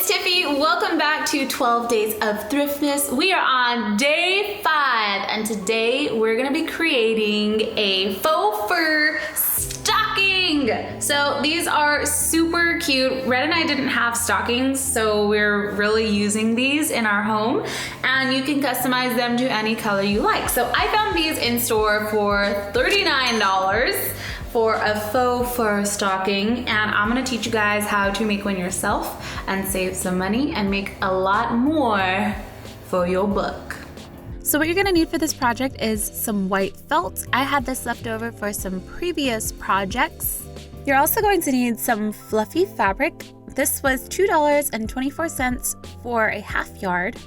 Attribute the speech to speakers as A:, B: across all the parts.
A: it's Tiffy. Welcome back to 12 Days of Thriftmas. We are on day 5, and today we're gonna be creating a faux fur stocking. So these are super cute. Red and I didn't have stockings, so we're really using these in our home, and you can customize them to any color you like. So I found these in store for $39 for a faux fur stocking, and I'm gonna teach you guys how to make one yourself and save some money and make a lot more for your buck.
B: So what you're gonna need for this project is some white felt. I had this left over for some previous projects. You're also going to need some fluffy fabric. This was $2.24 for a half yard.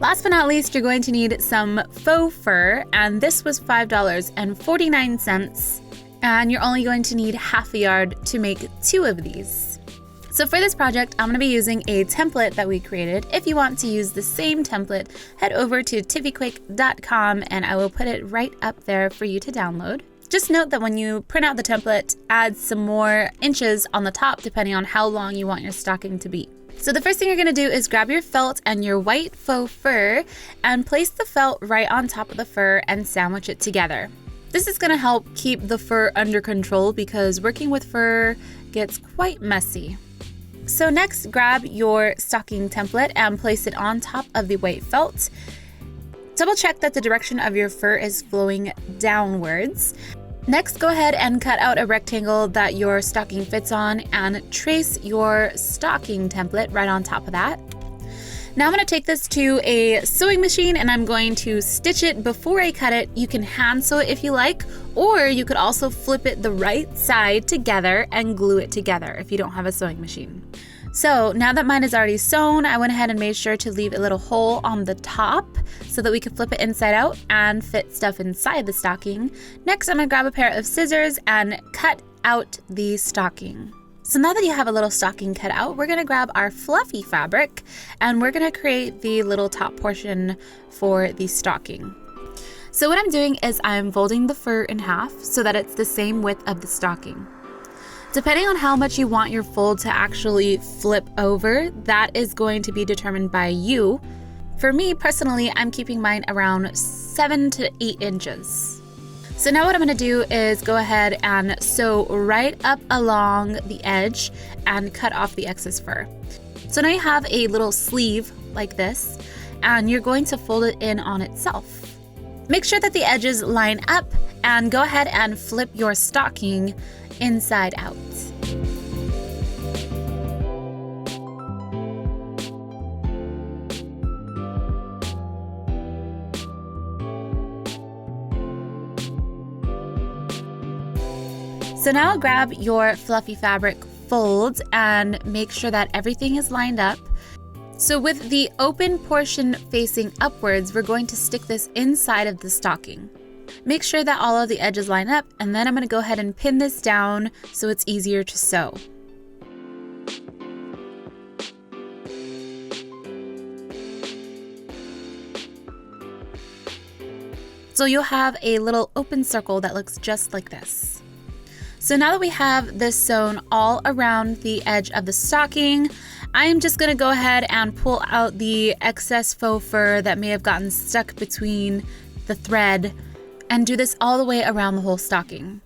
B: Last but not least, you're going to need some faux fur, and this was $5.49. And you're only going to need half a yard to make 2 of these. So for this project, I'm gonna be using a template that we created. If you want to use the same template, head over to TiffyQuake.com and I will put it right up there for you to download. Just note that when you print out the template, add some more inches on the top depending on how long you want your stocking to be. So the first thing you're gonna do is grab your felt and your white faux fur and place the felt right on top of the fur and sandwich it together. This is gonna help keep the fur under control because working with fur gets quite messy. So next, grab your stocking template and place it on top of the white felt. Double check that the direction of your fur is flowing downwards. Next, go ahead and cut out a rectangle that your stocking fits on and trace your stocking template right on top of that. Now I'm gonna take this to a sewing machine and I'm going to stitch it before I cut it. You can hand sew it if you like, or you could also flip it the right side together and glue it together if you don't have a sewing machine. So now that mine is already sewn, I went ahead and made sure to leave a little hole on the top so that we could flip it inside out and fit stuff inside the stocking. Next, I'm gonna grab a pair of scissors and cut out the stocking. So now that you have a little stocking cut out, we're gonna grab our fluffy fabric and we're gonna create the little top portion for the stocking. So what I'm doing is I'm folding the fur in half so that it's the same width of the stocking. Depending on how much you want your fold to actually flip over, that is going to be determined by you. For me personally, I'm keeping mine around 7 to 8 inches. So now what I'm gonna do is go ahead and sew right up along the edge and cut off the excess fur. So now you have a little sleeve like this, and you're going to fold it in on itself. Make sure that the edges line up and go ahead and flip your stocking inside out. So now grab your fluffy fabric folds and make sure that everything is lined up. So with the open portion facing upwards, we're going to stick this inside of the stocking. Make sure that all of the edges line up, and then I'm gonna go ahead and pin this down so it's easier to sew. So you'll have a little open circle that looks just like this. So now that we have this sewn all around the edge of the stocking, I am just gonna go ahead and pull out the excess faux fur that may have gotten stuck between the thread and do this all the way around the whole stocking.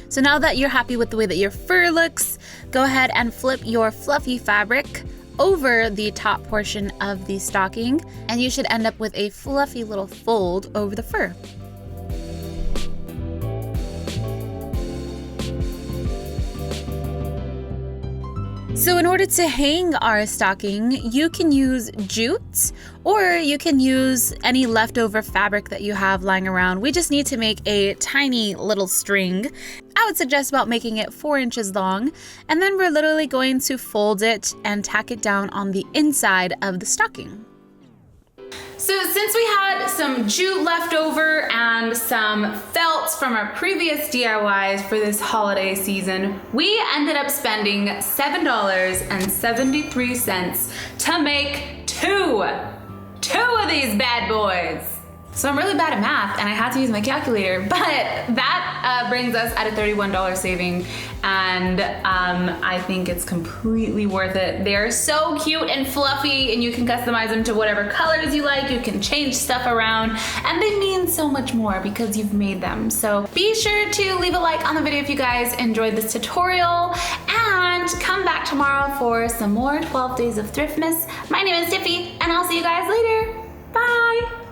B: So now that you're happy with the way that your fur looks, go ahead and flip your fluffy fabric over the top portion of the stocking, and you should end up with a fluffy little fold over the fur. So in order to hang our stocking, you can use jute or you can use any leftover fabric that you have lying around. We just need to make a tiny little string. I would suggest about making it 4 inches long, and then we're literally going to fold it and tack it down on the inside of the stocking.
A: So since we had some jute left over and some felts from our previous DIYs for this holiday season, we ended up spending $7.73 to make two of these bad boys. So I'm really bad at math and I had to use my calculator, but that brings us at a $31 saving, and I think it's completely worth it. They're so cute and fluffy, and you can customize them to whatever colors you like. You can change stuff around, and they mean so much more because you've made them. So be sure to leave a like on the video if you guys enjoyed this tutorial, and come back tomorrow for some more 12 Days of Thriftmas. My name is Tiffy, and I'll see you guys later. Bye!